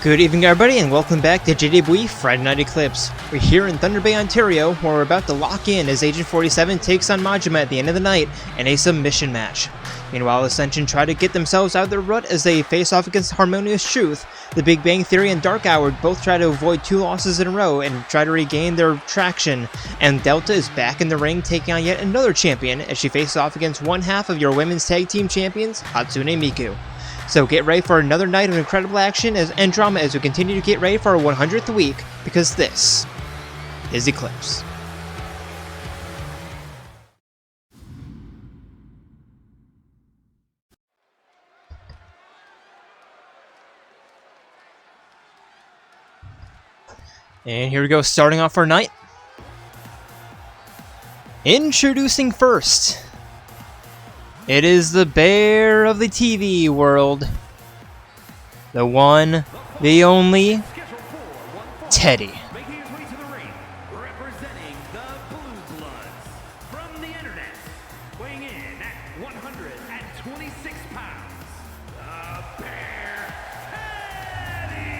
Good evening everybody and welcome back to JWE Friday Night Eclipse. We're here in Thunder Bay, Ontario, where we're about to lock in as Agent 47 takes on Majima at the end of the night in a submission match. Meanwhile, Ascension try to get themselves out of their rut as they face off against Harmonious Truth. The Big Bang Theory and Dark Hour both try to avoid 2 losses in a row and try to regain their traction. And Delta is back in the ring taking on yet another champion as she faces off against one half of your women's tag team champions, Hatsune Miku. So get ready for another night of incredible action and drama as we continue to get ready for our 100th week, because this is Eclipse. And here we go, starting off our night. Introducing first, it is the bear of the TV world. The one, the only, Teddie. Making his way to the ring, representing the Blue Bloods from the internet, weighing in at 126 pounds, the Bear, Teddie.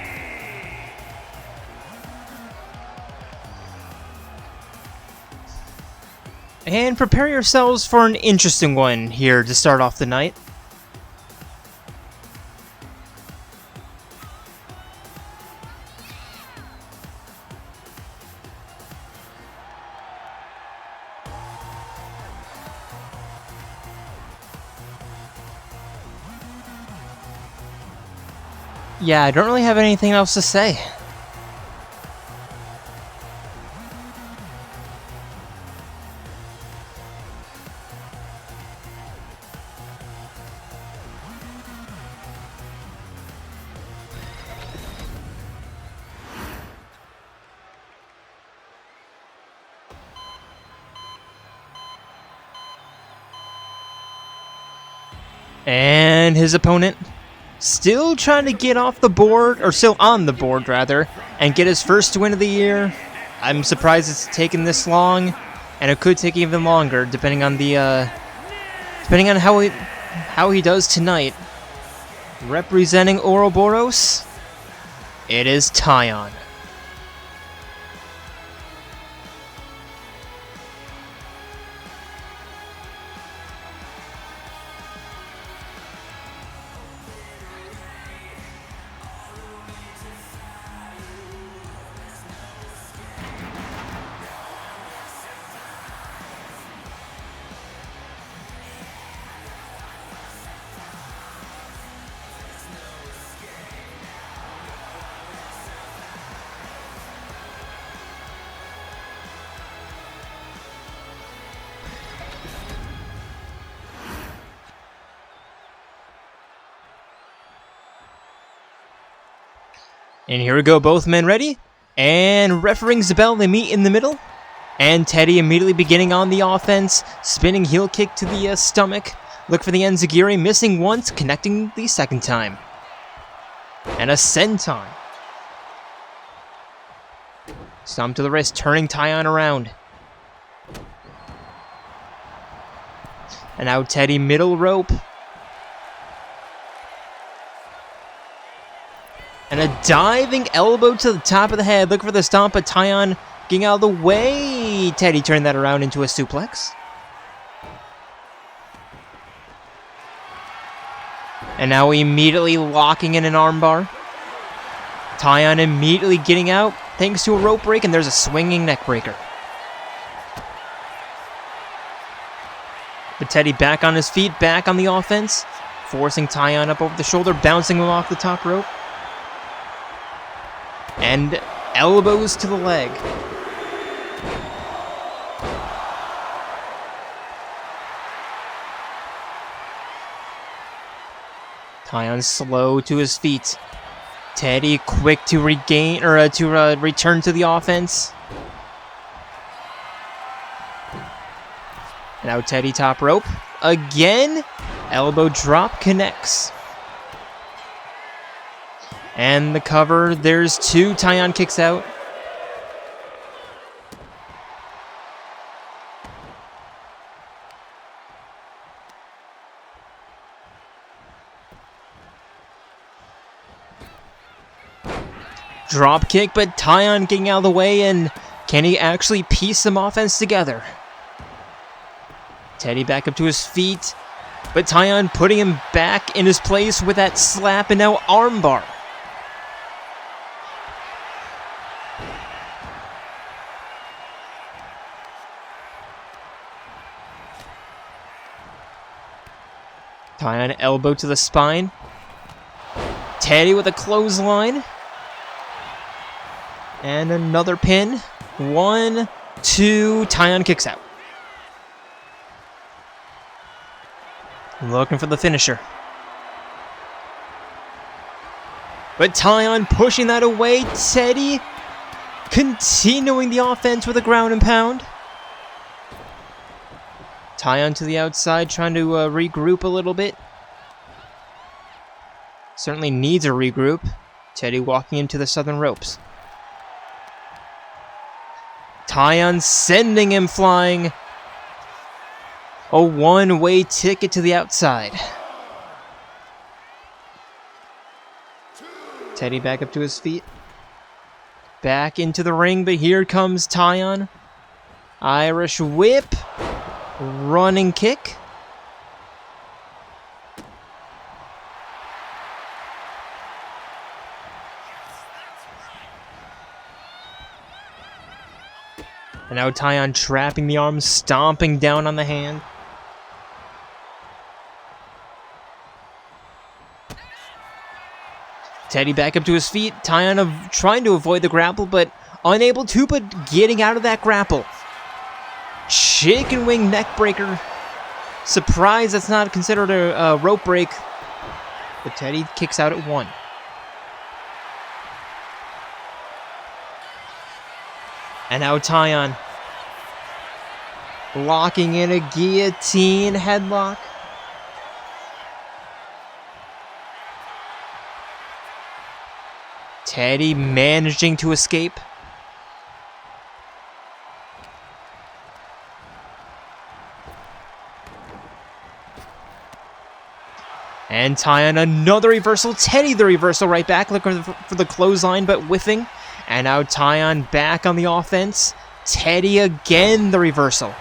And prepare yourselves for an interesting one here to start off the night. Yeah, I don't really have anything else to say. And his opponent still trying to get off the board, or still on the board rather, and get his first win of the year. I'm surprised it's taken this long, and it could take even longer depending on the how he does tonight. Representing Ouroboros, it is Taion. And here we go, both men ready, and ref rings the bell. They meet in the middle, and Teddie immediately beginning on the offense, spinning heel kick to the stomach. Look for the enziguri, missing once, connecting the second time. And a senton. Stomp to the wrist, turning Taion around. And now Teddie middle rope. And a diving elbow to the top of the head. Look for the stomp, but Taion getting out of the way. Teddie turned that around into a suplex. And now immediately locking in an armbar. Taion immediately getting out thanks to a rope break, and there's a swinging neck breaker. But Teddie back on his feet, back on the offense, forcing Taion up over the shoulder, bouncing him off the top rope. And elbows to the leg. Taion slow to his feet. Teddie quick to regain or return to the offense. Now Teddie top rope again. Elbow drop connects. And the cover, there's 2. Taion kicks out. Drop kick, but Taion getting out of the way, and can he actually piece some offense together? Teddie back up to his feet, but Taion putting him back in his place with that slap and now armbar. Taion elbow to the spine. Teddie with a clothesline. And another pin. 1, 2, Taion kicks out. Looking for the finisher. But Taion pushing that away. Teddie continuing the offense with a ground and pound. Taion to the outside, trying to regroup a little bit. Certainly needs a regroup. Teddie walking into the southern ropes. Taion sending him flying. A one-way ticket to the outside. Teddie back up to his feet. Back into the ring, but here comes Taion. Irish whip. Running kick. And now Taion trapping the arm, stomping down on the hand. Teddie back up to his feet. Taion trying to avoid the grapple, but unable to, but getting out of that grapple. Chicken wing neck breaker. Surprised that's not considered a rope break. But Teddie kicks out at 1. And now Taion locking in a guillotine headlock. Teddie managing to escape. And Taion another reversal. Teddie the reversal right back, looking for the clothesline, but whiffing. And now Taion back on the offense. Teddie again the reversal.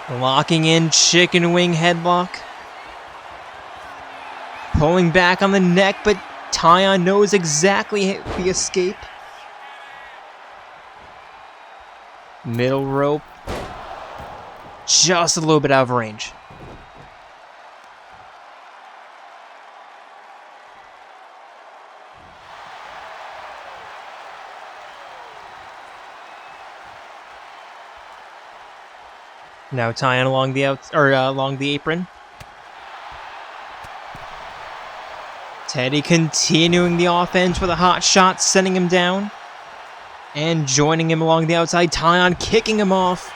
Locking in chicken wing headlock. Pulling back on the neck, but Taion knows exactly the escape. Middle rope. Just a little bit out of range. Now Taion along the along the apron. Teddie continuing the offense with a hot shot, sending him down. And joining him along the outside. Taion kicking him off.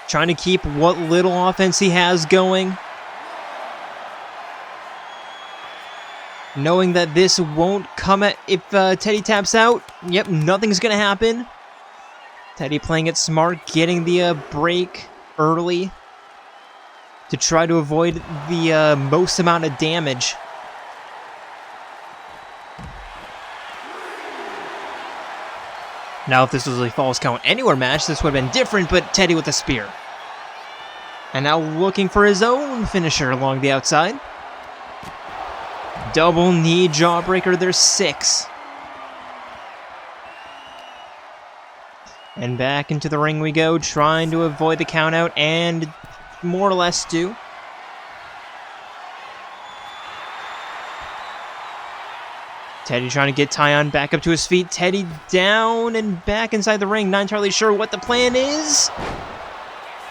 Trying to keep what little offense he has going. Knowing that this won't come at if Teddie taps out. Yep, nothing's going to happen. Teddie playing it smart, getting the break early to try to avoid the most amount of damage. Now, if this was a Falls Count Anywhere match, this would have been different, but Teddie with a spear. And now looking for his own finisher along the outside. Double knee jawbreaker, there's 6. And back into the ring we go, trying to avoid the countout, and more or less do. Teddie trying to get Taion back up to his feet. Teddie down and back inside the ring. Not entirely sure what the plan is.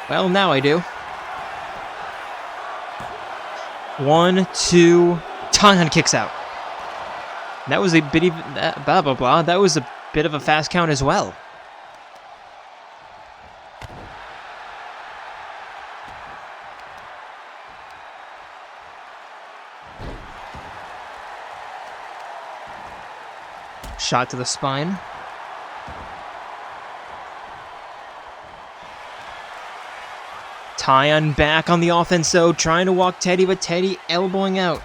Well, now I do. 1, 2, Taion kicks out. That was a bit of blah blah blah. That was a bit of a fast count as well. Shot to the spine. Taion back on the offense though, trying to walk Teddie, but Teddie elbowing out.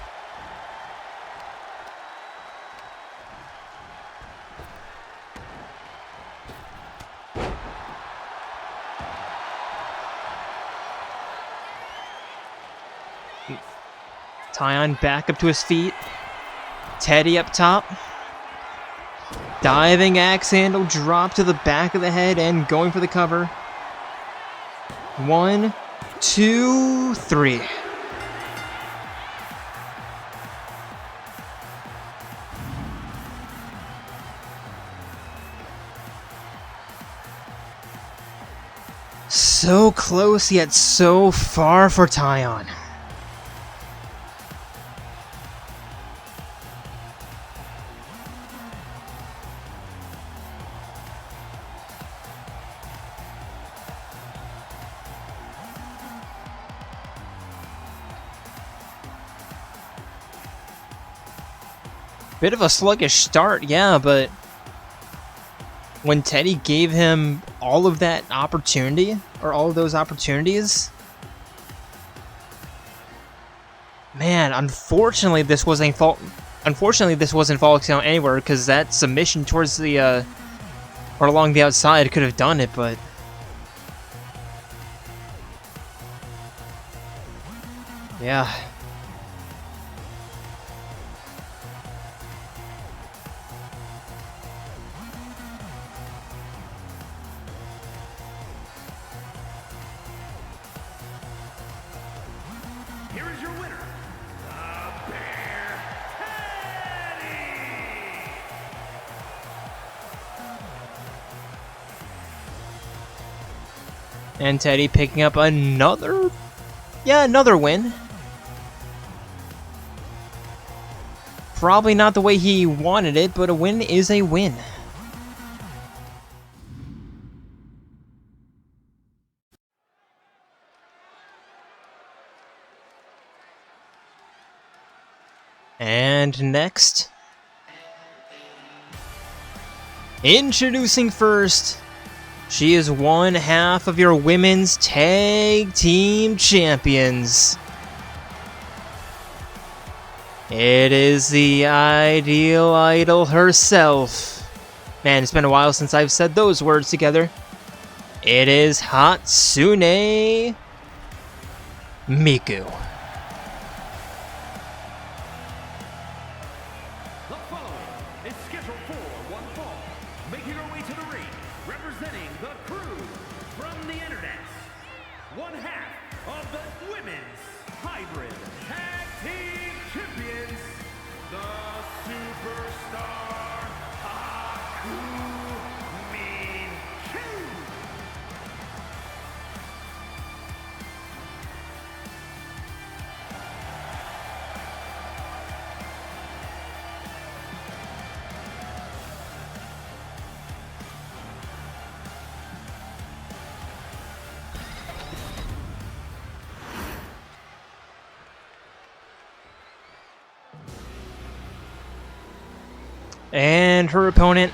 Taion back up to his feet. Teddie up top. Diving axe handle drop to the back of the head and going for the cover. 1, 2, 3. So close yet so far for Taion. Bit of a sluggish start, yeah, but when Teddie gave him all of that opportunity, or all of those opportunities, man, unfortunately this wasn't falling down anywhere, because that submission towards the or along the outside could have done it, but yeah. Here is your winner, the Bear, Teddie! And Teddie picking up another win. Probably not the way he wanted it, but a win is a win. And next, introducing first, she is one half of your women's tag team champions. It is the Ideal Idol herself. Man, it's been a while since I've said those words together. It is Hatsune Miku. The following is scheduled for one fall, making her way to the ring, representing the crew from the internet. One half of the women's hybrid tag team champions, the superstar Akane. And her opponent,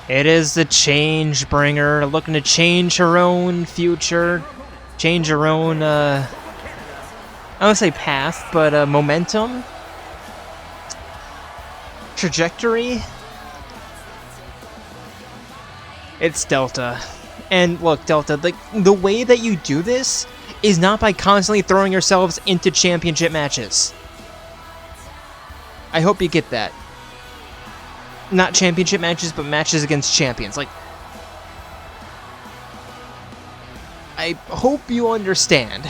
it is the Change Bringer, looking to change her own future, change her own, I don't say path, but momentum, trajectory. It's Delta. And look, Delta, the way that you do this is not by constantly throwing yourselves into championship matches. I hope you get that. Not championship matches, but matches against champions. Like, I hope you understand.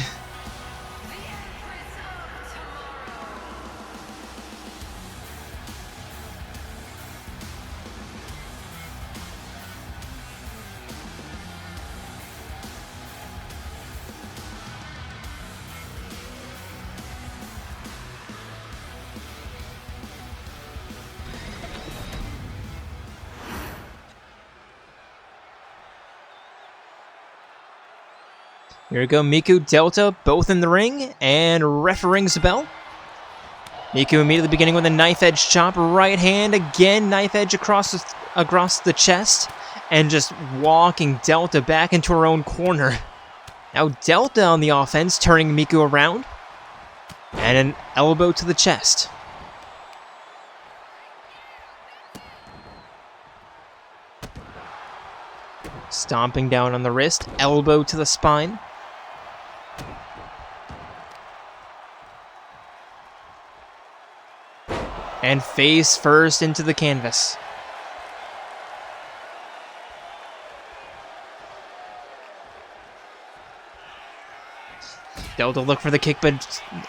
Here we go, Miku, Delta, both in the ring, and ref rings the bell. Miku immediately beginning with a knife edge chop, right hand, again, knife edge across the chest, and just walking Delta back into her own corner. Now Delta on the offense, turning Miku around. And an elbow to the chest. Stomping down on the wrist, elbow to the spine. And face first into the canvas. Delta look for the kick, but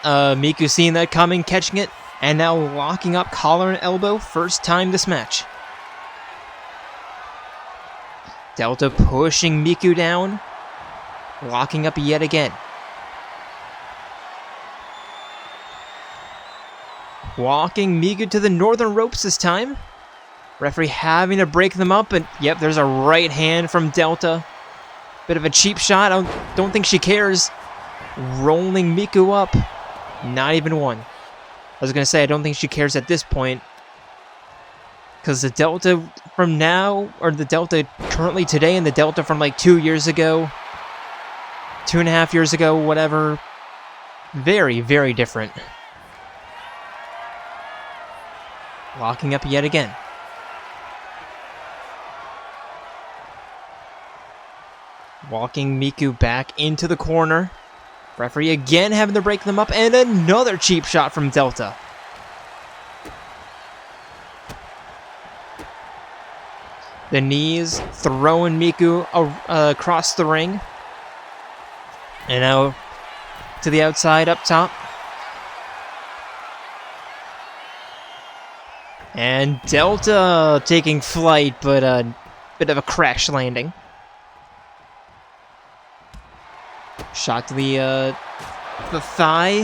Miku seeing that coming, catching it, and now locking up collar and elbow, first time this match. Delta pushing Miku down, locking up yet again. Walking Miku to the northern ropes this time. Referee having to break them up, and yep, there's a right hand from Delta. Bit of a cheap shot, I don't think she cares. Rolling Miku up. Not even one. I was going to say, I don't think she cares at this point. Because the Delta from now, or the Delta currently today, and the Delta from like 2 years ago, 2.5 years ago, whatever. Very, very different. Locking up yet again. Walking Miku back into the corner. Referee again having to break them up, and another cheap shot from Delta. The knees throwing Miku across the ring. And now to the outside up top. And Delta taking flight, but a bit of a crash landing. Shot to the thigh,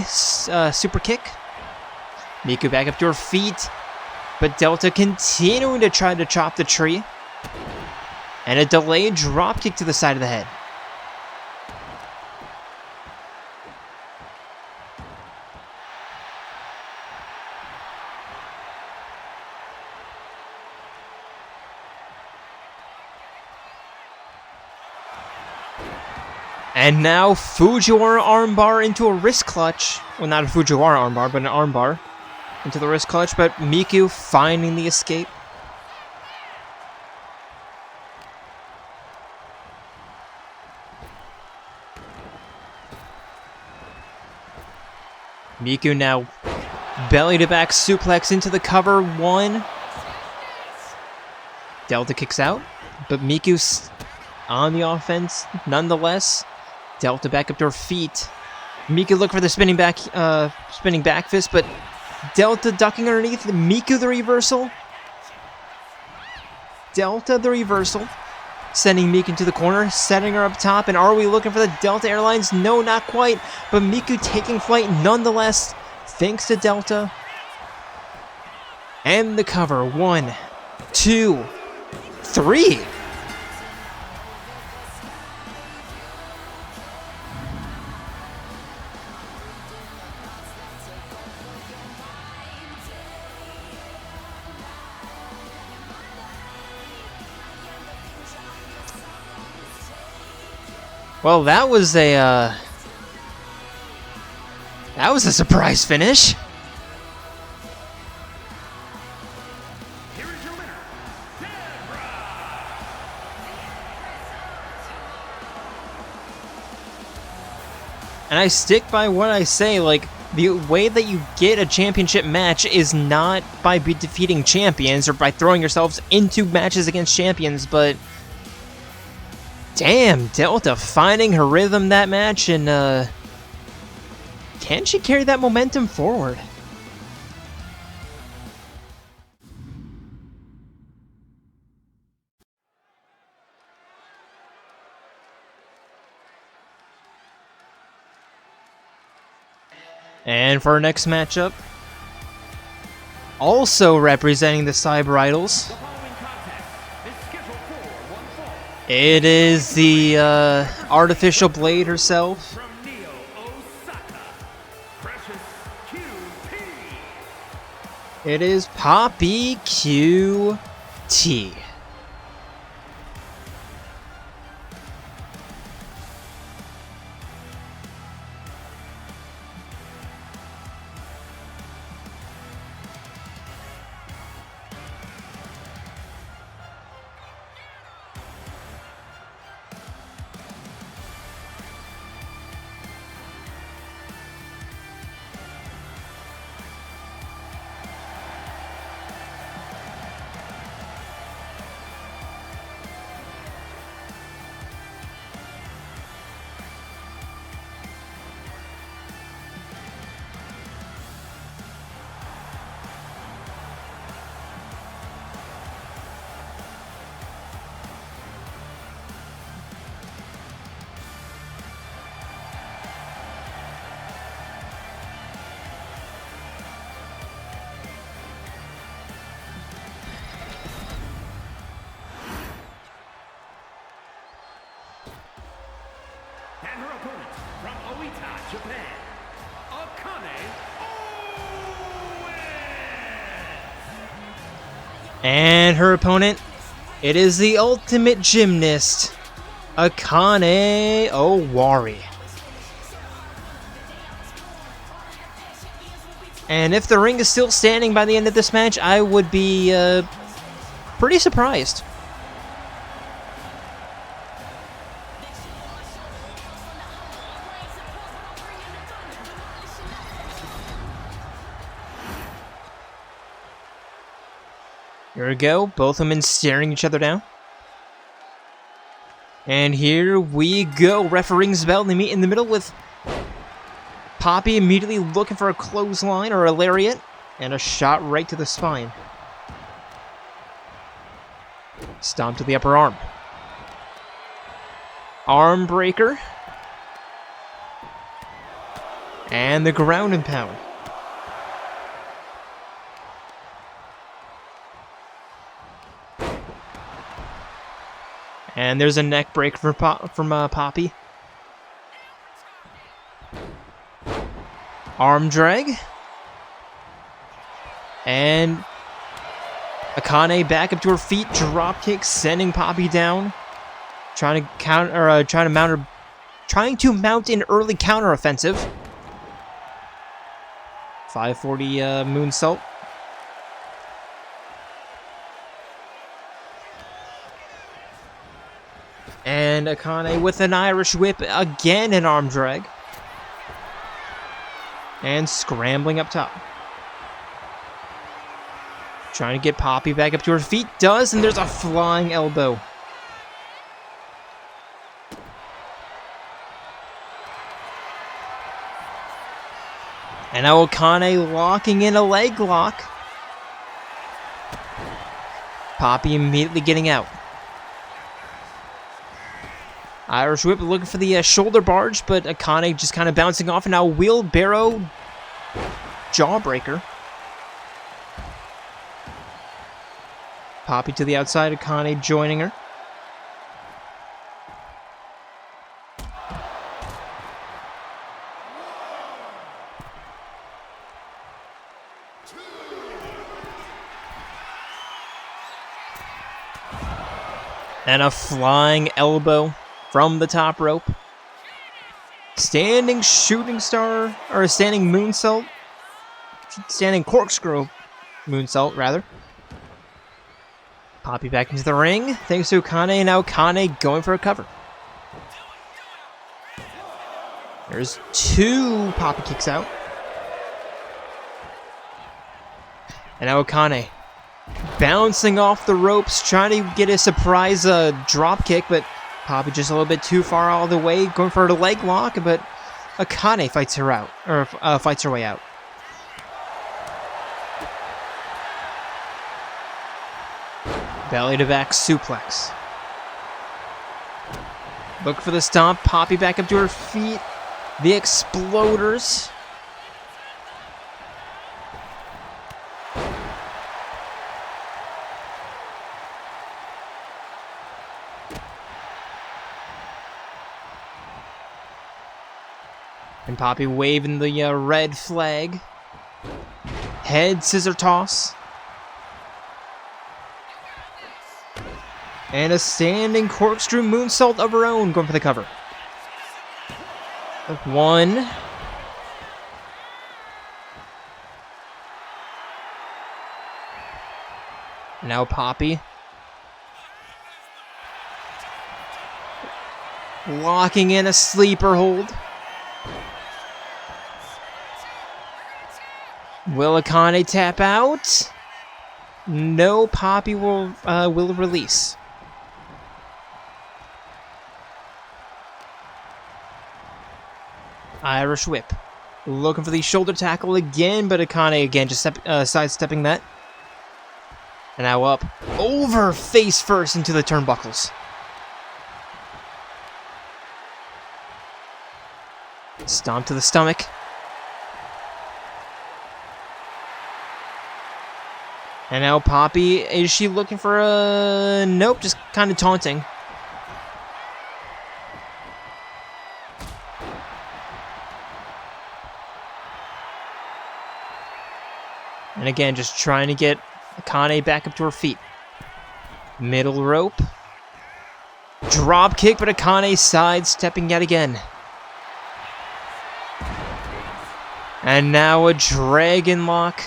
super kick. Miku back up to her feet, but Delta continuing to try to chop the tree. And a delayed drop kick to the side of the head. And now Fujiwara armbar into a wrist clutch. Well, not a Fujiwara armbar, but an armbar into the wrist clutch. But Miku finding the escape. Miku now belly to back suplex into the cover. One. Delta kicks out, but Miku's on the offense nonetheless. Delta back up to her feet. Miku look for the spinning back fist, but Delta ducking underneath. Miku the reversal. Delta the reversal. Sending Miku into the corner, setting her up top. And are we looking for the Delta Airlines? No, not quite. But Miku taking flight nonetheless, thanks to Delta. And the cover. 1, 2, 3. Well, that was a surprise finish. Here is your winner, And I stick by what I say, like, the way that you get a championship match is not by defeating champions or by throwing yourselves into matches against champions, but damn, Delta finding her rhythm that match, and can she carry that momentum forward? And for our next matchup, also representing the Cyber Idols, The following contest is scheduled for one fall it is the artificial blade herself. from Neo Osaka, Precious QT. It is Poppi QT. Japan, Akane Owari. And her opponent, it is the ultimate gymnast, Akane Owari. And if the ring is still standing by the end of this match, I would be pretty surprised. Here we go, both women staring each other down. And here we go, ref rings the bell, and they meet in the middle with Poppi immediately looking for a clothesline or a lariat, and a shot right to the spine. Stomp to the upper arm. Arm breaker. And the ground and pound. And there's a neck break from Poppi. Arm drag. And Akane back up to her feet, drop kick, sending Poppi down. Trying to mount an early counter offensive. 540 moonsault. And Akane with an Irish whip, again an arm drag. And scrambling up top. Trying to get Poppi back up to her feet, does, and there's a flying elbow. And now Akane locking in a leg lock. Poppi immediately getting out. Irish whip looking for the shoulder barge, but Akane just kind of bouncing off, and now wheelbarrow jawbreaker. Poppi to the outside, Akane joining her. And a flying elbow from the top rope. Standing shooting star, or a standing moonsault. Standing corkscrew moonsault, rather. Poppi back into the ring, thanks to Akane, and now Akane going for a cover. There's two Poppi kicks out. And now Akane bouncing off the ropes, trying to get a surprise drop kick, but Poppi just a little bit too far all the way, going for a leg lock, but Akane fights her out, or fights her way out. Belly to back suplex. Look for the stomp. Poppi back up to her feet. The exploders. And Poppi waving the red flag. Head scissor toss. And a standing corkscrew moonsault of her own, going for the cover. One. Now Poppi. Locking in a sleeper hold. Will Akane tap out? No, Poppi will release. Irish whip. Looking for the shoulder tackle again, but Akane again just sidestepping that. And now up. Over face first into the turnbuckles. Stomp to the stomach. And now Poppi, is she looking for a... Nope, just kind of taunting. again, just trying to get Akane back up to her feet. Middle rope. Drop kick, but Akane sidestepping yet again. And now a dragon lock.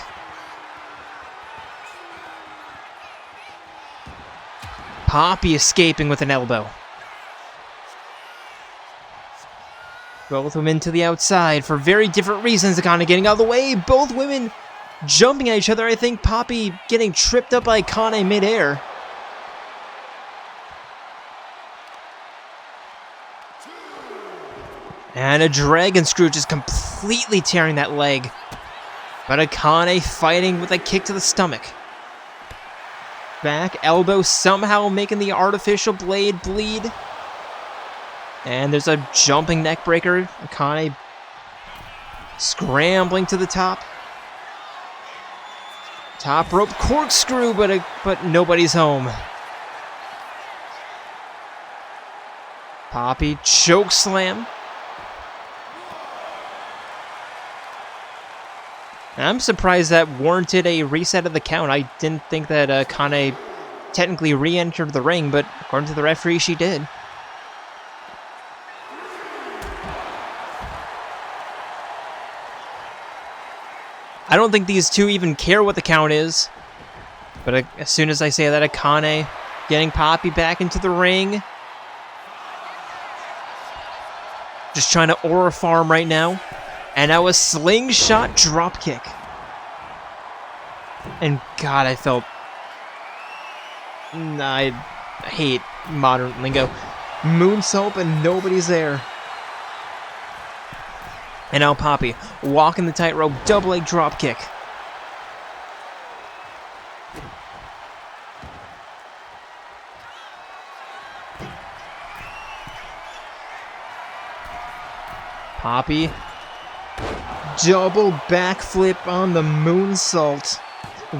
Poppi escaping with an elbow. Both women to the outside for very different reasons. Akane getting out of the way. Both women jumping at each other. I think Poppi getting tripped up by Akane midair. And a dragon screw just completely tearing that leg. But Akane fighting with a kick to the stomach. Back elbow somehow making the artificial blade bleed. And there's a jumping neck breaker. Akane scrambling to the top. Top rope corkscrew, but nobody's home. Poppi choke slam. I'm surprised that warranted a reset of the count. I didn't think that Akane technically re-entered the ring, but according to the referee, she did. I don't think these two even care what the count is. But as soon as I say that, Akane getting Poppi back into the ring. Just trying to aura farm right now. And now a slingshot dropkick. And God, I felt... I hate modern lingo. Moonsault, and nobody's there. And now Poppi walking the tightrope, double leg dropkick. Poppi. Double backflip on the moonsault.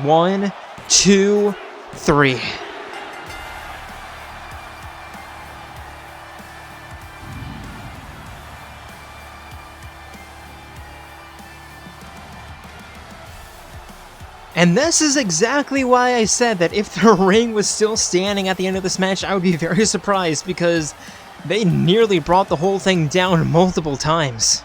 1, 2, 3. And this is exactly why I said that if the ring was still standing at the end of this match, I would be very surprised, because they nearly brought the whole thing down multiple times.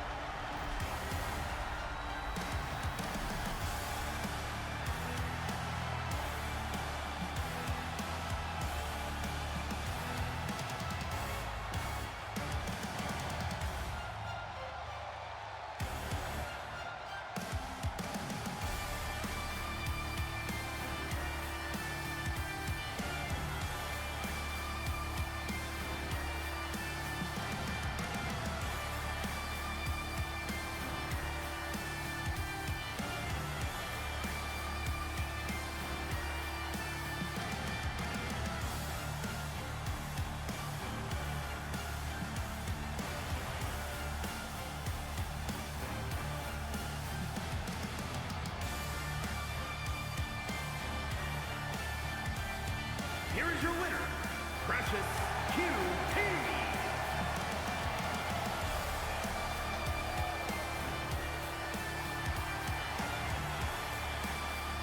Here is your winner, Precious QT.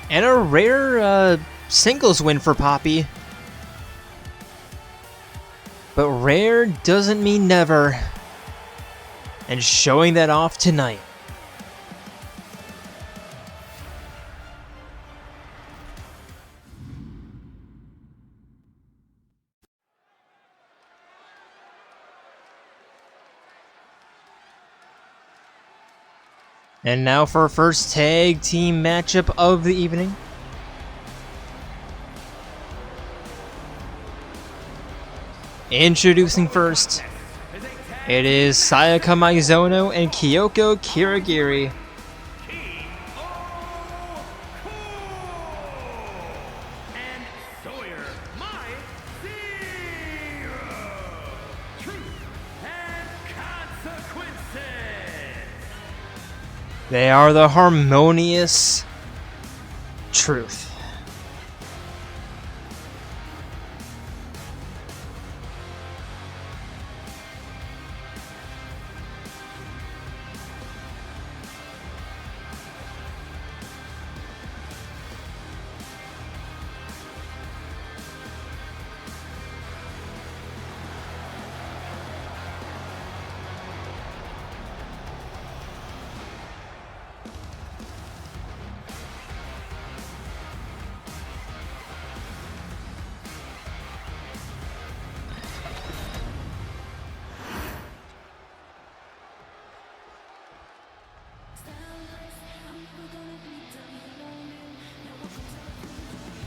And a rare singles win for Poppi. But rare doesn't mean never. And showing that off tonight. And now for our first tag team matchup of the evening. Introducing first, it is Sayaka Maizono and Kyoko Kirigiri. And Sawyer Zero. Truth and consequences. They are the Harmonious Truth.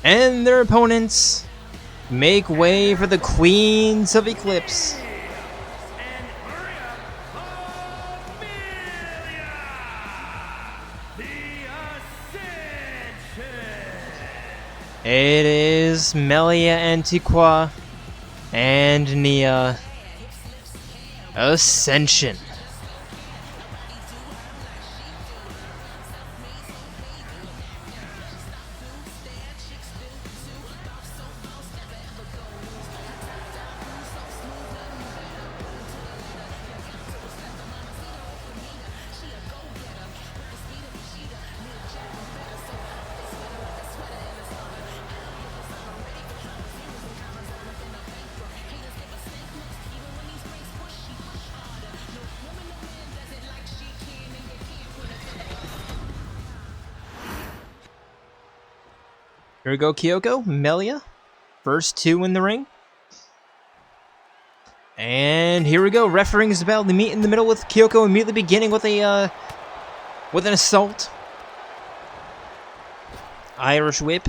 And their opponents make way for the Queens of Eclipse. And the Ascension. It is Melia Antiqua and Nia Ascension. Here we go, Kyoko, Melia. First two in the ring. And here we go, ref rings the bell. They meet in the middle with Kyoko immediately beginning with an assault. Irish whip.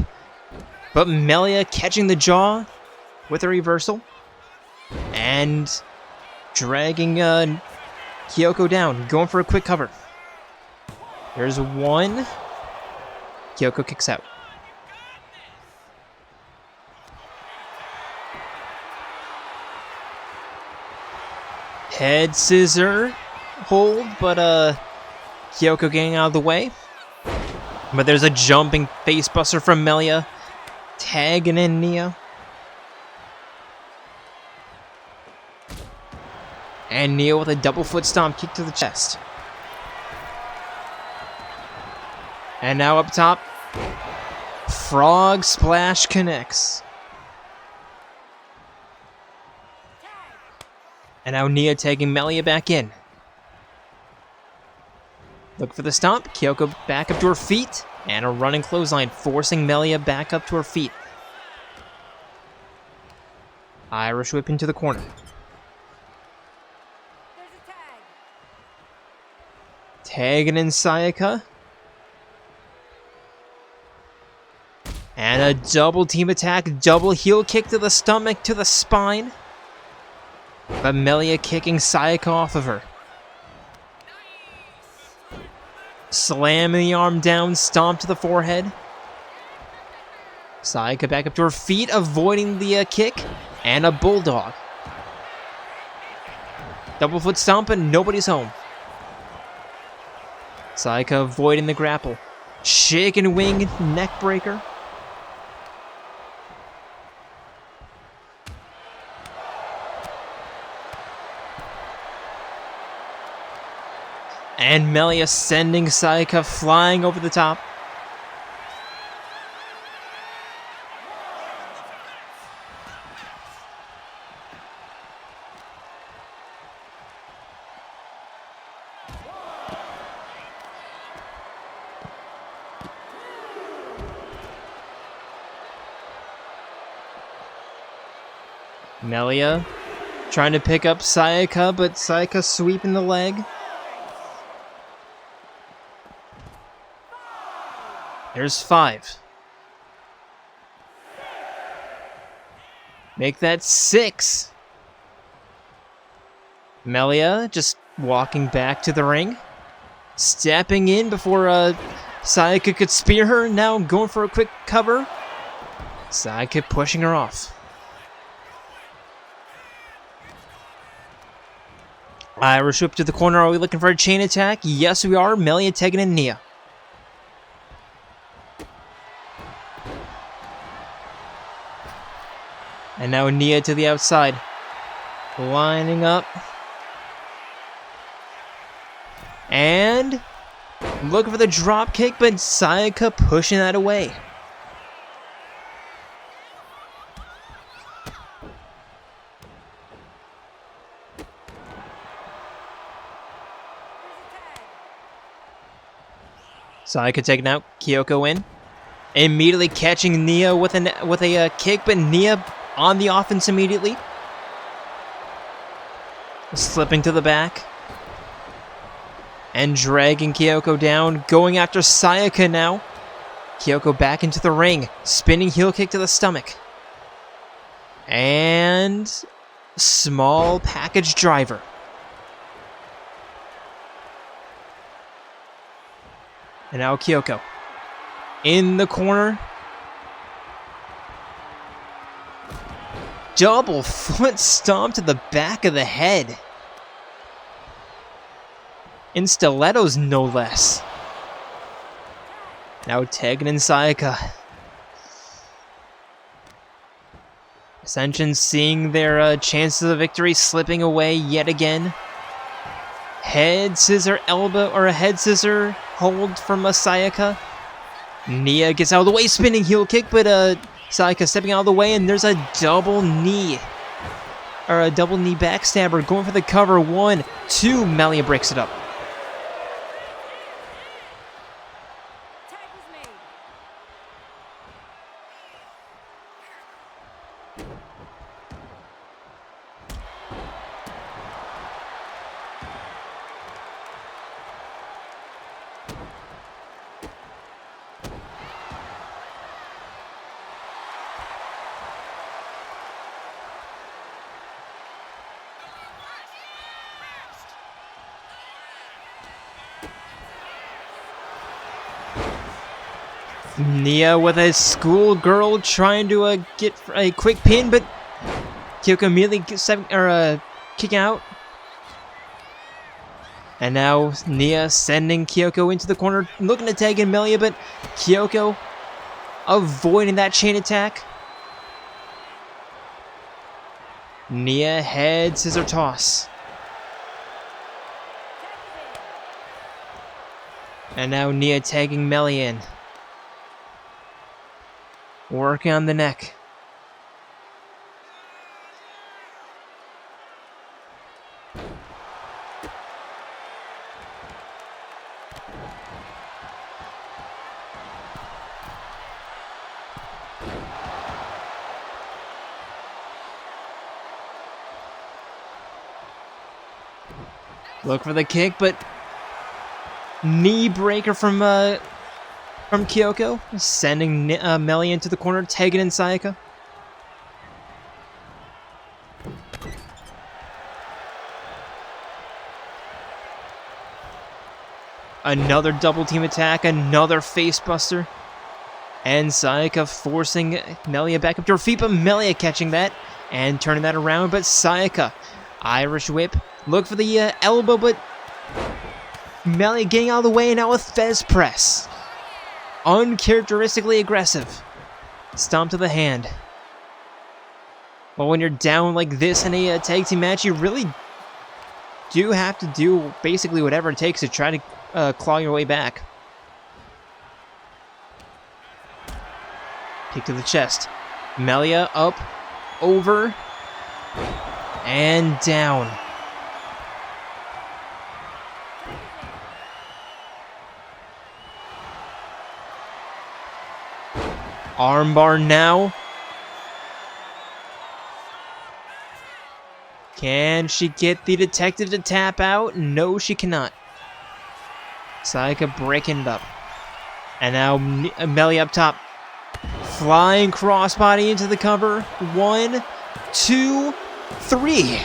But Melia catching the jaw with a reversal. And dragging Kyoko down, going for a quick cover. There's one. Kyoko kicks out. Head scissor hold, but Kyoko getting out of the way. But there's a jumping face buster from Melia, tagging in Nia. And Nia with a double foot stomp kick to the chest. And now up top, frog splash connects. And now Nia taking Melia back in. Look for the stomp. Kyoko back up to her feet. And a running clothesline, forcing Melia back up to her feet. Irish whip into the corner. Tagging in Sayaka. And a double team attack, double heel kick to the stomach, to the spine. But Melia kicking Sayaka off of her. Slamming the arm down, stomp to the forehead. Sayaka back up to her feet, avoiding the kick. And a bulldog. Double foot stomp, and nobody's home. Sayaka avoiding the grapple. Chicken wing neck breaker. And Melia sending Sayaka flying over the top. Melia trying to pick up Sayaka, but Sayaka sweeping the leg. There's 5. Make that 6. Melia just walking back to the ring. Stepping in before Sayaka could spear her. Now going for a quick cover. Sayaka pushing her off. Irish whip to the corner. Are we looking for a chain attack? Yes, we are. Melia tagging in Nia. And now Nia to the outside. Lining up. And looking for the drop kick, but Sayaka pushing that away. Sayaka taking out Kyoko in. Immediately catching Nia with a kick, but Nia on the offense immediately. Slipping to the back. And dragging Kyoko down. Going after Sayaka now. Kyoko back into the ring. Spinning heel kick to the stomach. And small package driver. And now Kyoko in the corner. Double foot stomp to the back of the head. In stilettos, no less. Now Tegan and Sayaka. Ascension seeing their chances of victory slipping away yet again. Head scissor elbow, or a head scissor hold from Sayaka. Nia gets out of the way, spinning heel kick, but Sayaka stepping out of the way, and there's a double knee. Or a double knee backstabber going for the cover. 1, 2, Melia breaks it up. Nia with a schoolgirl trying to get a quick pin, but Kyoko immediately kicking out. And now Nia sending Kyoko into the corner, looking to tag in Melia, but Kyoko avoiding that chain attack. Nia head scissor toss. And now Nia tagging Melia in. Working on the neck. Look for the kick, but knee breaker from Kyoko, sending Melia into the corner, tagging in Sayaka. Another double team attack, another face buster. And Sayaka forcing Melia back up to her feet, but Melia catching that and turning that around. But Sayaka, Irish whip, look for the elbow, but Melia getting out of the way, and now a Fez press. Uncharacteristically aggressive. Stomp to the hand. Well, when you're down like this in a tag team match, you really do have to do basically whatever it takes to try to claw your way back. Kick to the chest. Melia up, over, and down. Armbar now. Can she get the detective to tap out? No, she cannot. Sayaka breaking it up. And now Melia up top. Flying crossbody into the cover. 1, 2, 3.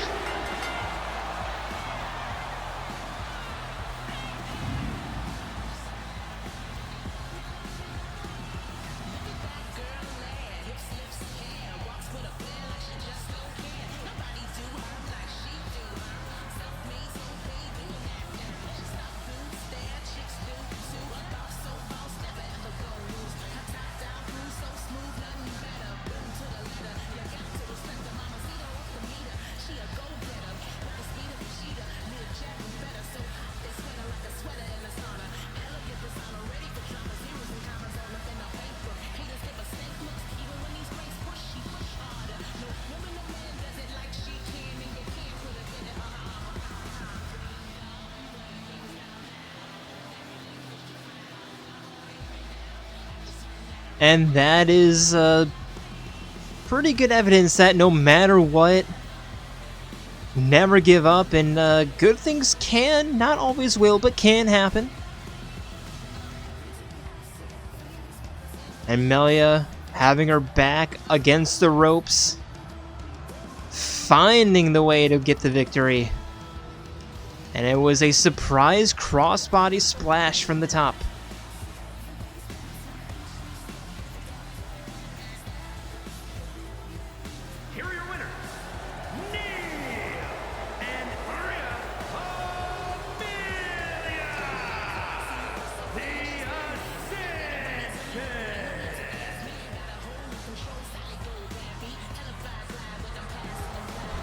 And that is pretty good evidence that no matter what, never give up, and good things can, not always will, but can happen. And Melia having her back against the ropes, finding the way to get the victory. And it was a surprise crossbody splash from the top. Here are your winners, Nia and Maria Amelia, the Ascension.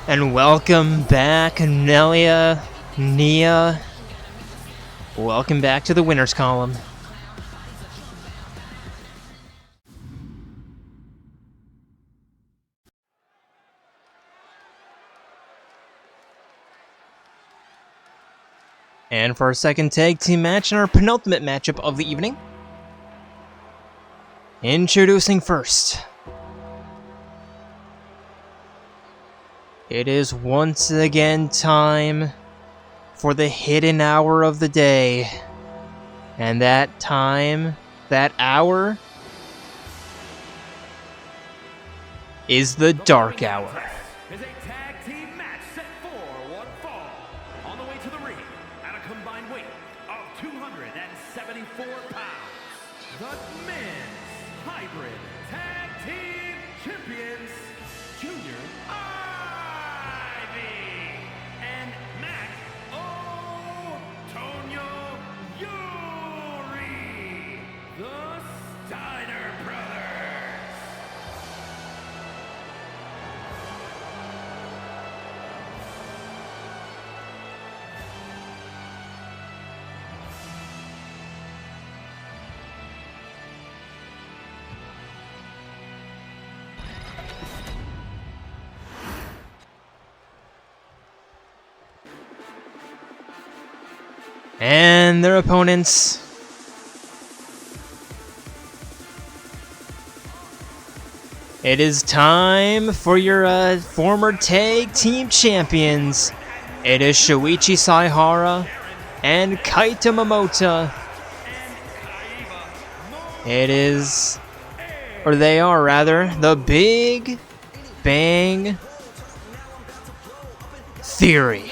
And welcome back, Nia. Welcome back to the winners column. And for our second tag team match and our penultimate matchup of the evening, introducing first, it is once again time for the hidden hour of the day. And that time, that hour, is the dark hour. Is a tag team match set for one fall. On the way to the ring, at a combined weight of 274 pounds, the men's hybrid tag team champions, Junior Ivy and Mac O'Tonio Yuri, the Steiner brothers. And their opponents. It is time for your former tag team champions. It is Shuichi Saihara and Kaito Momota. It is, or they are rather, the Big Bang Theory.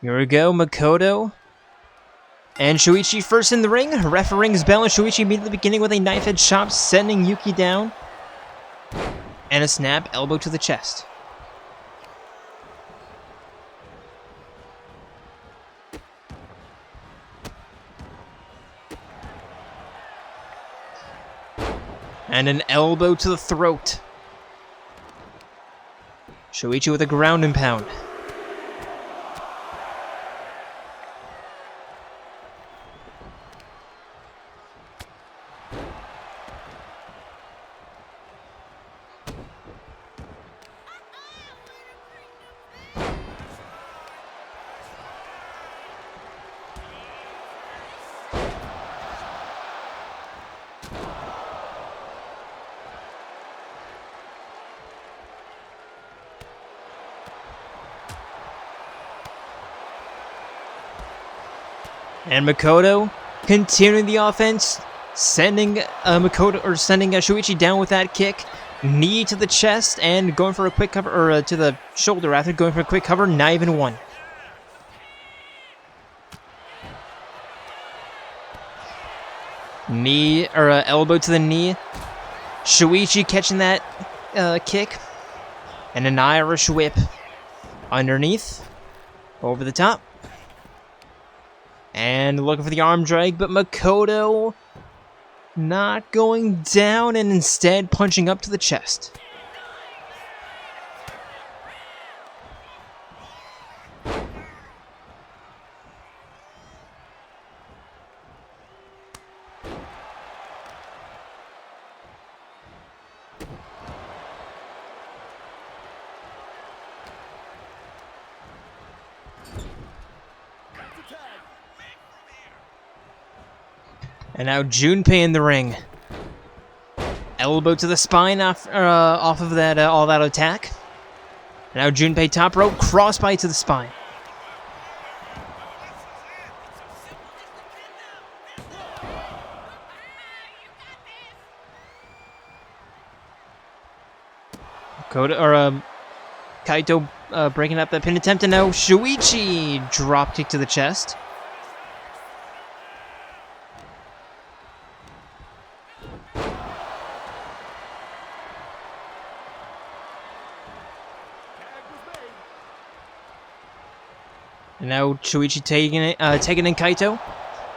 Here we go, Makoto and Shuichi first in the ring. Ref rings bell and Shuichi immediately beginning with a knife edge chop, sending Yuki down. And a snap elbow to the chest. And an elbow to the throat. Shuichi with a ground and pound. And Makoto continuing the offense, sending Shuichi down with that kick, knee to the chest, and going for a quick cover, or to the shoulder after going for a quick cover, not even one. Knee, or elbow to the knee. Shuichi catching that kick, and an Irish whip. Underneath. Over the top. And looking for the arm drag, but Makoto not going down and instead punching up to the chest. And now Junpei in the ring. Elbow to the spine off of that all-out attack. And now Junpei top rope, crossbody to the spine. Kaito breaking up that pin attempt, and now Shuichi drop kick to the chest. And now Shuichi taking in Kaito.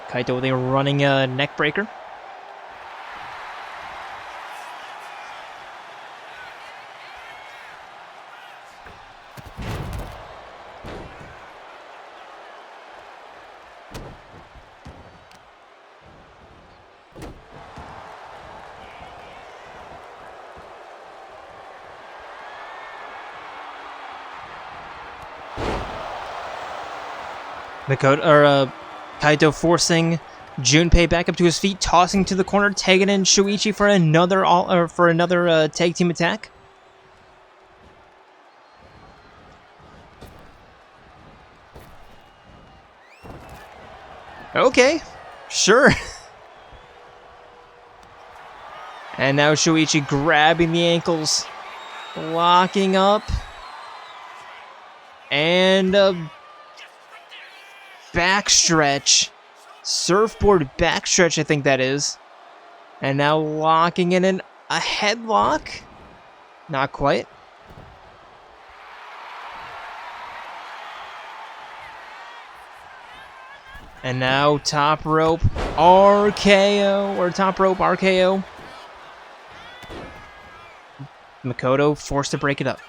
Kaito with a running neck breaker. Kaito forcing Junpei back up to his feet, tossing to the corner, tagging in Shuichi for another tag team attack. Okay, sure. And now Shuichi grabbing the ankles, locking up, and backstretch. Surfboard backstretch, I think that is. And now locking in a headlock. Not quite. And now top rope RKO, or top rope RKO. Makoto forced to break it up.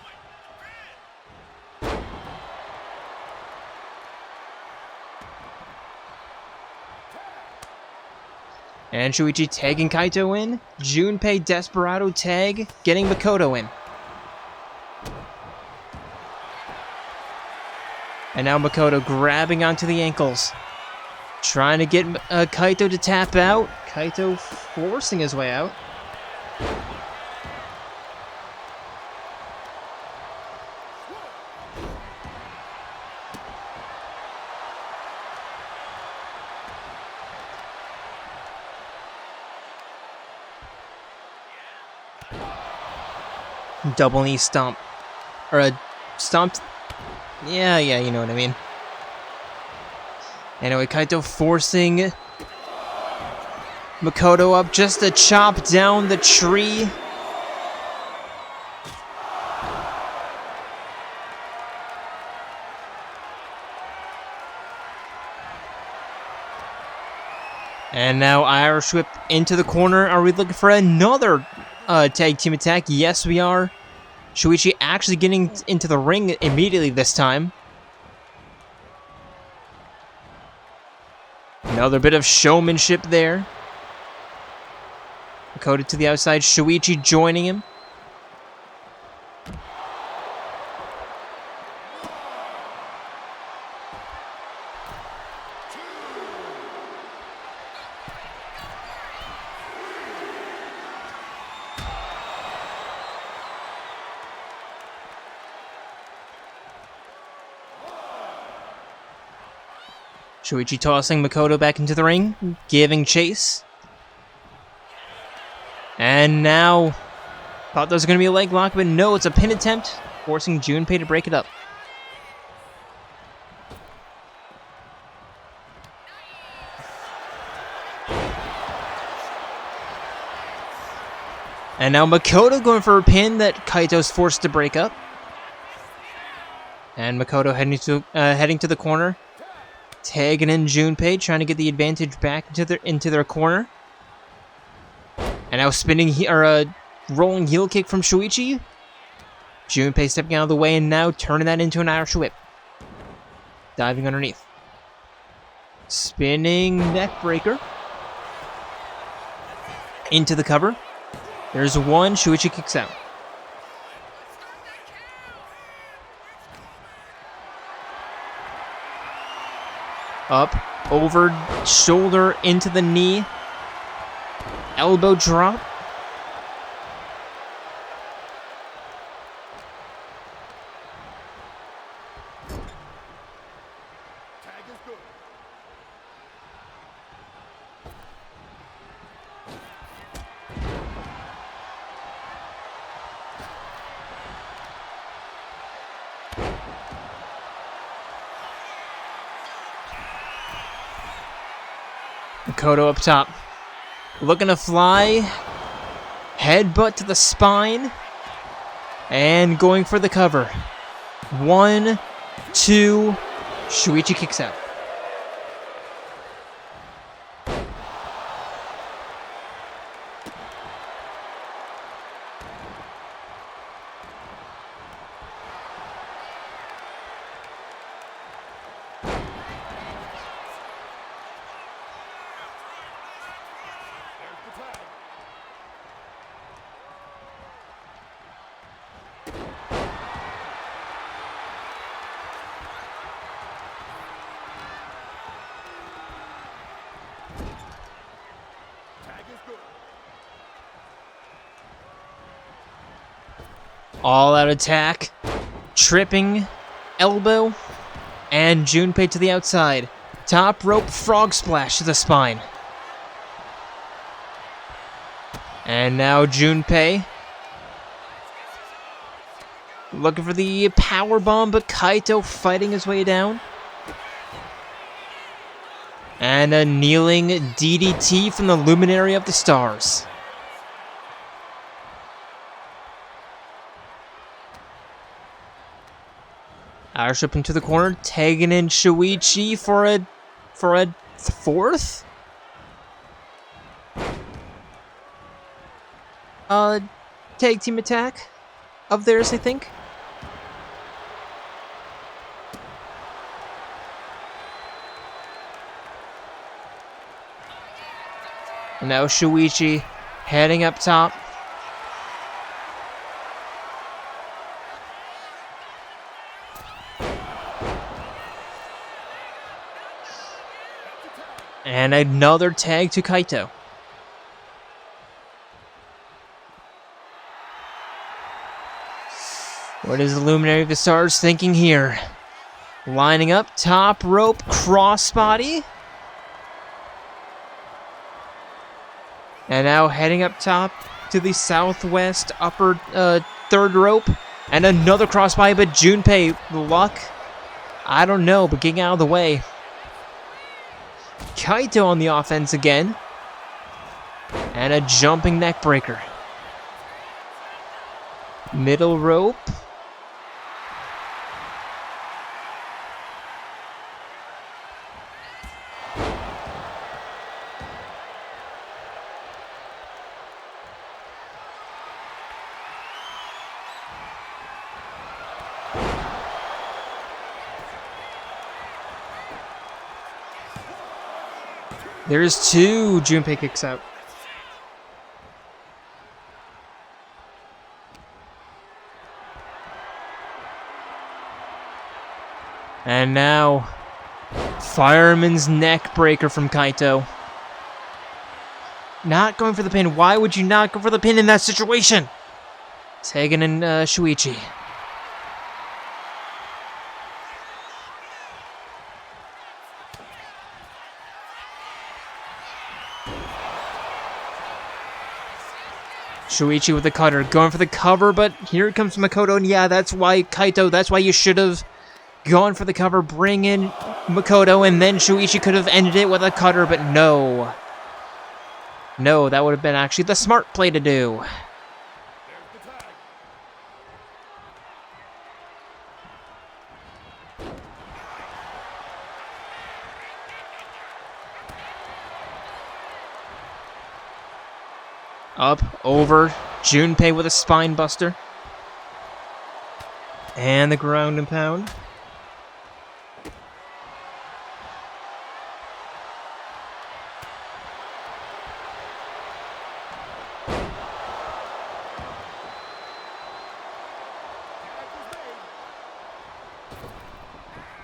And Shuichi tagging Kaito in. Junpei Desperado tag, getting Makoto in. And now Makoto grabbing onto the ankles. Trying to get Kaito to tap out. Kaito forcing his way out. Double knee stomp. Or a stomp. Yeah, you know what I mean. Anyway, Kaito forcing Makoto up just to chop down the tree. And now Irish whip into the corner. Are we looking for another tag team attack? Yes, we are. Shuichi actually getting into the ring immediately this time. Another bit of showmanship there. Makoto to the outside. Shuichi joining him. Shuichi tossing Makoto back into the ring, giving chase. And now, thought that was going to be a leg lock, but no, it's a pin attempt, forcing Junpei to break it up. And now Makoto going for a pin that Kaito's forced to break up. And Makoto heading to the corner. Tagging in Junpei, trying to get the advantage back into their corner. And now rolling heel kick from Shuichi. Junpei stepping out of the way and now turning that into an Irish whip. Diving underneath. Spinning neck breaker. Into the cover. There's one, Shuichi kicks out. Up, over, shoulder into the knee. Elbow drop. Makoto up top. Looking to fly. Headbutt to the spine. And going for the cover. 1, 2. Shuichi kicks out. All-out attack, tripping, elbow, and Junpei to the outside. Top rope frog splash to the spine. And now Junpei looking for the power bomb, but Kaito fighting his way down. And a kneeling DDT from the Luminary of the Stars. Irish whip into the corner, tagging in Shuichi for a fourth. Tag team attack of theirs, I think. And now Shuichi heading up top. And another tag to Kaito. What is the Luminary of the Stars thinking here? Lining up, top rope, crossbody. And now heading up top to the southwest upper third rope. And another crossbody, but Junpei, luck? I don't know, but getting out of the way. Kaito on the offense again. And a jumping neck breaker. Middle rope. There's two. Junpei kicks out. And now, fireman's neck breaker from Kaito. Not going for the pin. Why would you not go for the pin in that situation? Tagging in Shuichi. Shuichi with the cutter, going for the cover, but here comes Makoto, and yeah, that's why, Kaito, that's why you should have gone for the cover, bring in Makoto, and then Shuichi could have ended it with a cutter, but no. No, that would have been actually the smart play to do. Up, over, Junpei with a spine buster. And the ground and pound.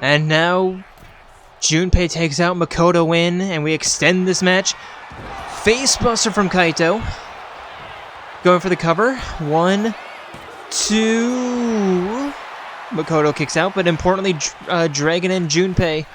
And now, Junpei takes out Makoto in, and we extend this match. Facebuster from Kaito. Going for the cover. 1, 2. Makoto kicks out, but importantly, dragging in Junpei.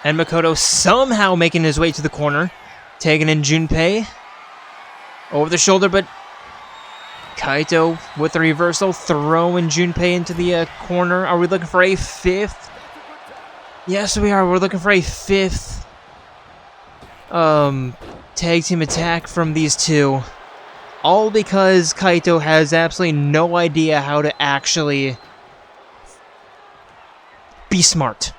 And Makoto somehow making his way to the corner. Taking in Junpei. Over the shoulder, but Kaito with the reversal. Throwing Junpei into the corner. Are we looking for a 5th? Yes, we are. We're looking for a 5th tag team attack from these two. All because Kaito has absolutely no idea how to actually be smart.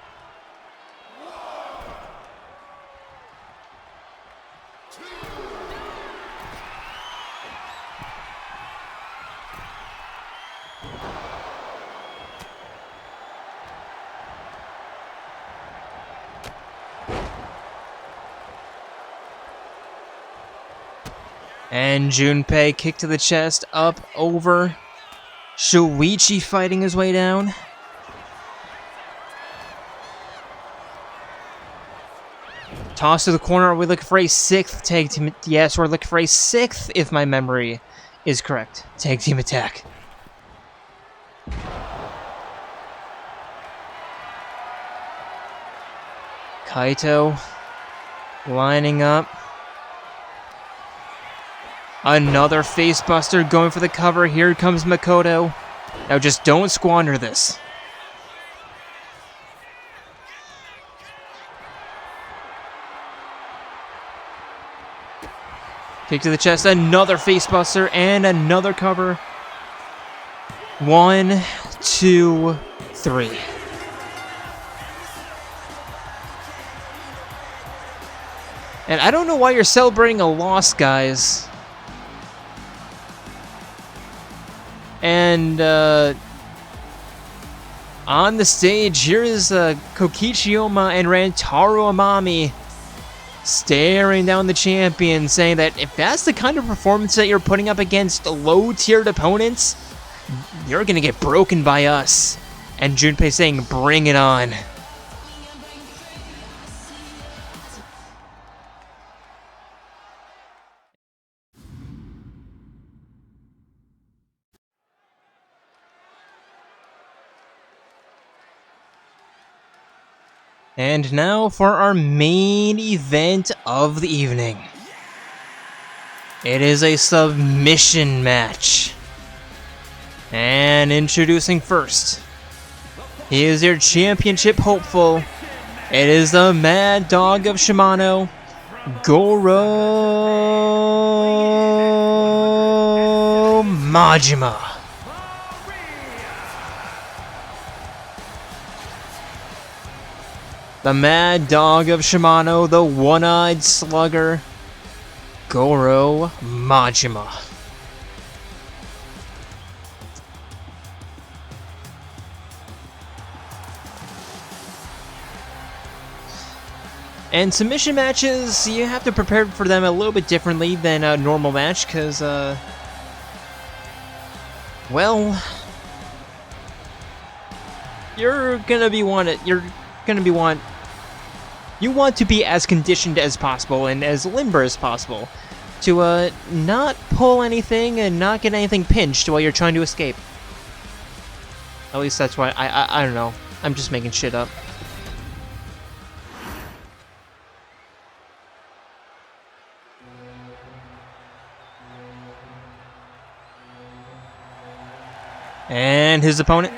And Junpei kick to the chest, up, over. Shuichi fighting his way down. Toss to the corner. Are we looking for a 6th tag team? Yes, we're looking for a 6th, if my memory is correct. Tag team attack. Kaito lining up. Another facebuster going for the cover. Here comes Makoto. Now just don't squander this. Kick to the chest. Another facebuster and another cover. 1, 2, 3. And I don't know why you're celebrating a loss, guys. And on the stage, here is Kokichi Oma and Rantaro Amami staring down the champion, saying that if that's the kind of performance that you're putting up against low-tiered opponents, you're going to get broken by us. And Junpei saying, bring it on. And now for our main event of the evening. It is a submission match. And introducing first, he is your championship hopeful. It is the Mad Dog of Shimano, Goro Majima. The Mad Dog of Shimano, the one-eyed slugger, Goro Majima. And submission matches, you have to prepare for them a little bit differently than a normal match, because, well, you want to be as conditioned as possible and as limber as possible to not pull anything and not get anything pinched while you're trying to escape. At least that's why I don't know. I'm just making shit up. And his opponent.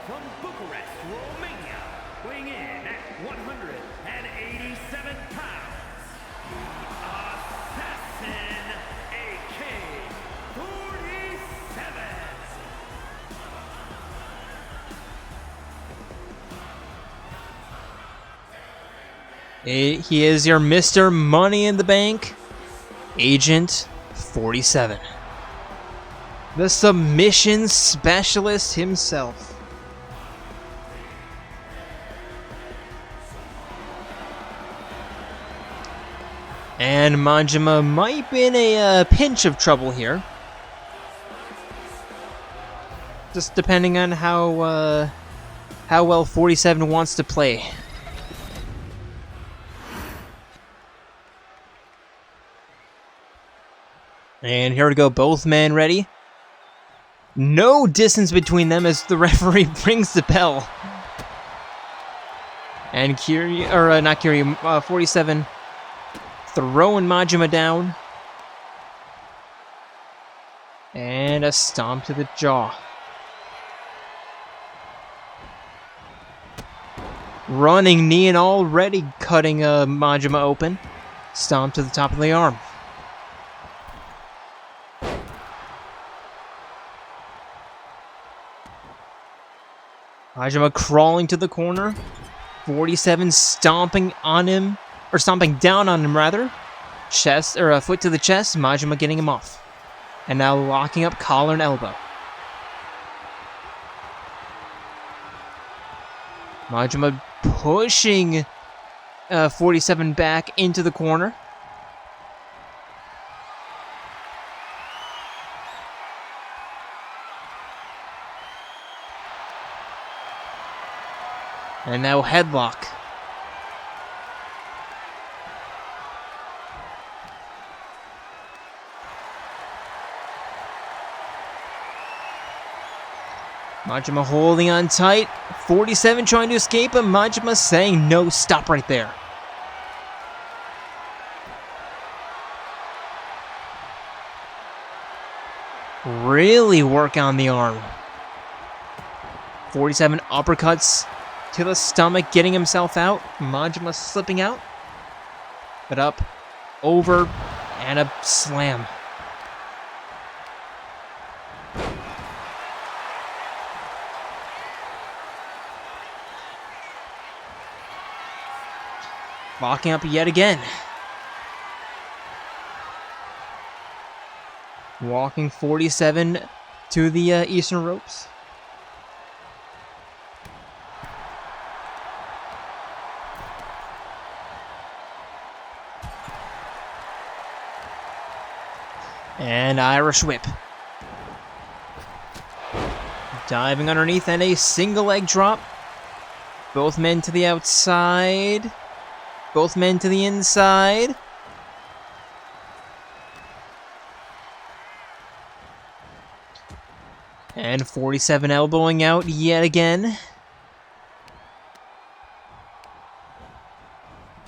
From Bucharest, Romania, weighing in at 187 pounds, Assassin AK-47. He is your Mr. Money in the Bank, Agent 47. The submission specialist himself. And Majima might be in a pinch of trouble here. Just depending on how well 47 wants to play. And here we go, both men ready. No distance between them as the referee rings the bell. And 47 throwing Majima down. And a stomp to the jaw. Running knee and already cutting Majima open. Stomp to the top of the arm. Majima crawling to the corner. 47 stomping on him, or stomping down on him rather. Chest, or a foot to the chest. Majima getting him off. And now locking up collar and elbow. Majima pushing 47 back into the corner. And now headlock. Majima holding on tight. 47 trying to escape, but Majima saying no, stop right there. Really work on the arm. 47 uppercuts to the stomach, getting himself out. Majima slipping out. But up, over, and a slam. Locking up yet again. Walking 47 to the eastern ropes. And Irish whip. Diving underneath and a single leg drop. Both men to the outside. Both men to the inside. And 47 elbowing out yet again.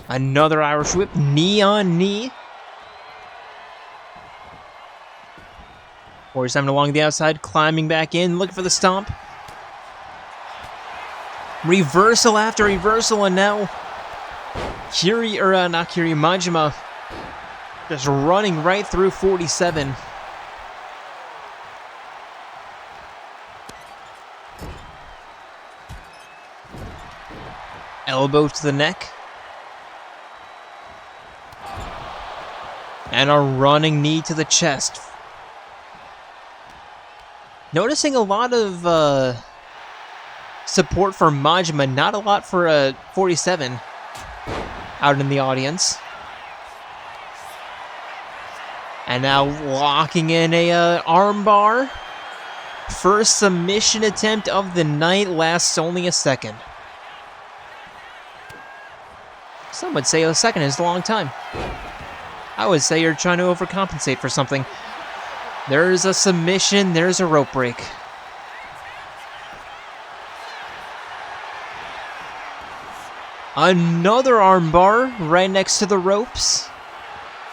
Another Irish whip, knee on knee. 47 along the outside, climbing back in, looking for the stomp. Reversal after reversal, and now Majima just running right through 47. Elbow to the neck. And a running knee to the chest. Noticing a lot of support for Majima, not a lot for 47 out in the audience. And now locking in a armbar. First submission attempt of the night, lasts only a second. Some would say a second is a long time. I would say you're trying to overcompensate for something. There's a submission, there's a rope break. Another armbar right next to the ropes.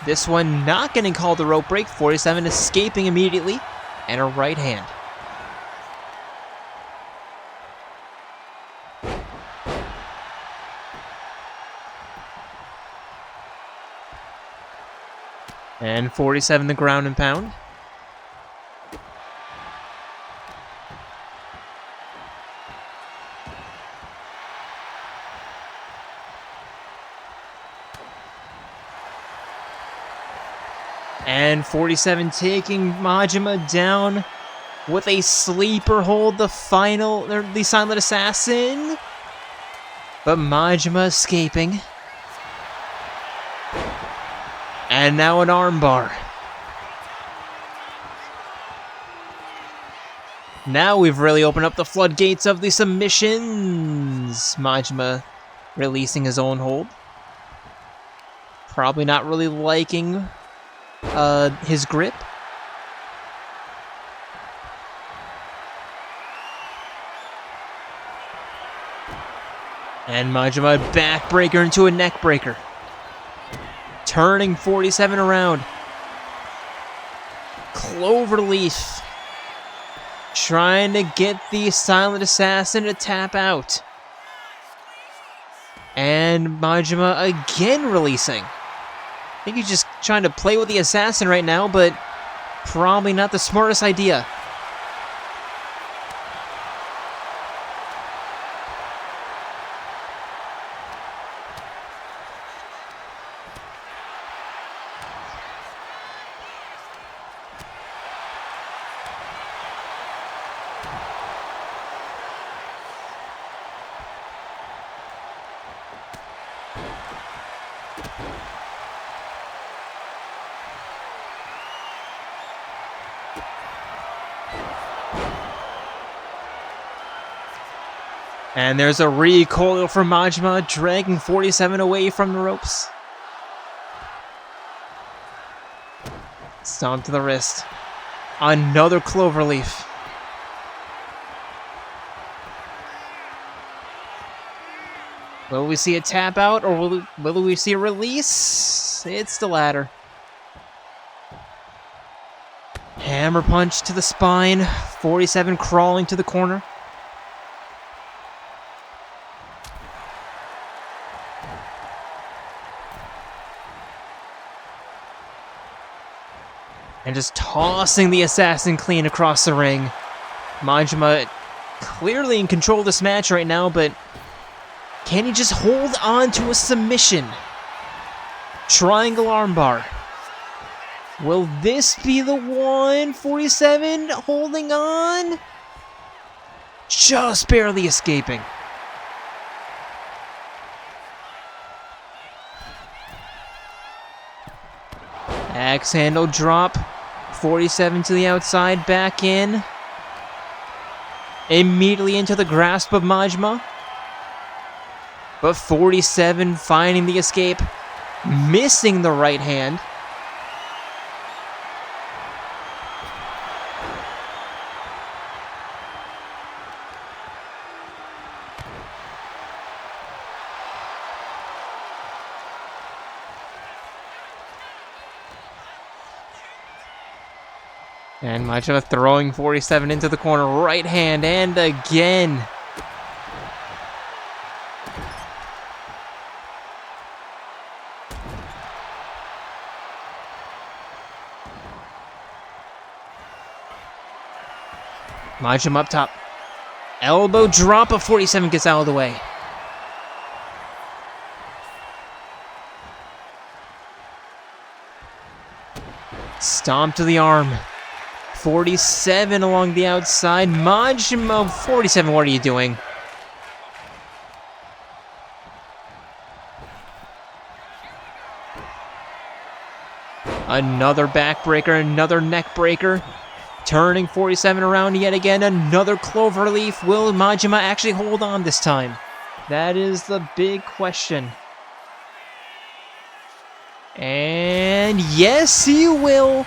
This one not getting called a rope break. 47 escaping immediately. And a right hand. And 47 the ground and pound. And 47 taking Majima down with a sleeper hold, the silent assassin. But Majima escaping. And now an armbar. Now we've really opened up the floodgates of the submissions. Majima releasing his own hold. Probably not really liking his grip. And Majima backbreaker into a neckbreaker. Turning 47 around. Cloverleaf. Trying to get the silent assassin to tap out. And Majima again releasing. I think he's just trying to play with the assassin right now, but probably not the smartest idea. And there's a recoil from Majima, dragging 47 away from the ropes. Stomp to the wrist. Another cloverleaf. Will we see a tap out, or will we see a release? It's the latter. Hammer punch to the spine. 47 crawling to the corner. And just tossing the assassin clean across the ring. Majima clearly in control of this match right now, but can he just hold on to a submission? Triangle armbar. Will this be the one? 47 holding on. Just barely escaping. Axe handle drop. 47 to the outside, back in. Immediately into the grasp of Majima. But 47 finding the escape. Missing the right hand. And Majima throwing 47 into the corner. Right hand, and again. Majima up top. Elbow drop of 47 gets out of the way. Stomp to the arm. 47 along the outside. Majima, 47, what are you doing? Another backbreaker, another neckbreaker. Turning 47 around yet again. Another cloverleaf. Will Majima actually hold on this time? That is the big question. And yes, he will.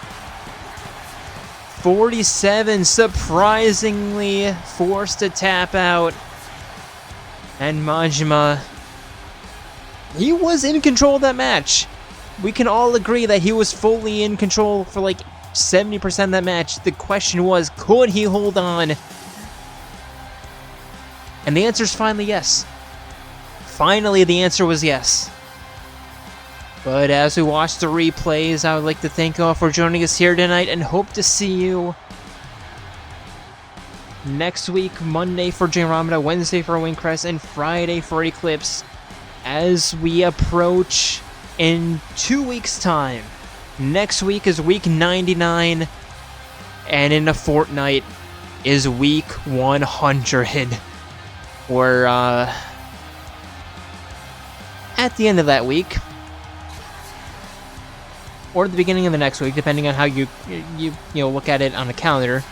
47 surprisingly forced to tap out. And Majima, he was in control of that match. We can all agree that he was fully in control for like 70% of that match. The question was, could he hold on? And the answer is finally yes. Finally, the answer was yes. But as we watch the replays, I would like to thank you all for joining us here tonight and hope to see you next week, Monday for J-Ramada, Wednesday for Windcrest, and Friday for Eclipse, as we approach in 2 weeks' time. Next week is week 99, and in a fortnight is week 100. We're at the end of that week, or the beginning of the next week, depending on how you look at it on the calendar,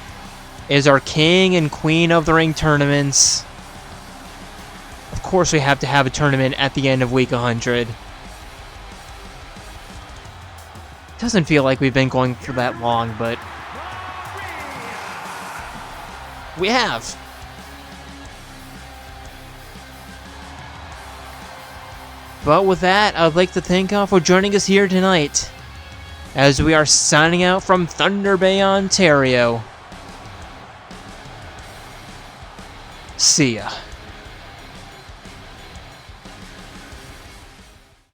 is our King and Queen of the Ring tournaments. Of course, we have to have a tournament at the end of week 100. Doesn't feel like we've been going for that long, but we have. But with that, I'd like to thank you all for joining us here tonight, as we are signing out from Thunder Bay, Ontario. See ya.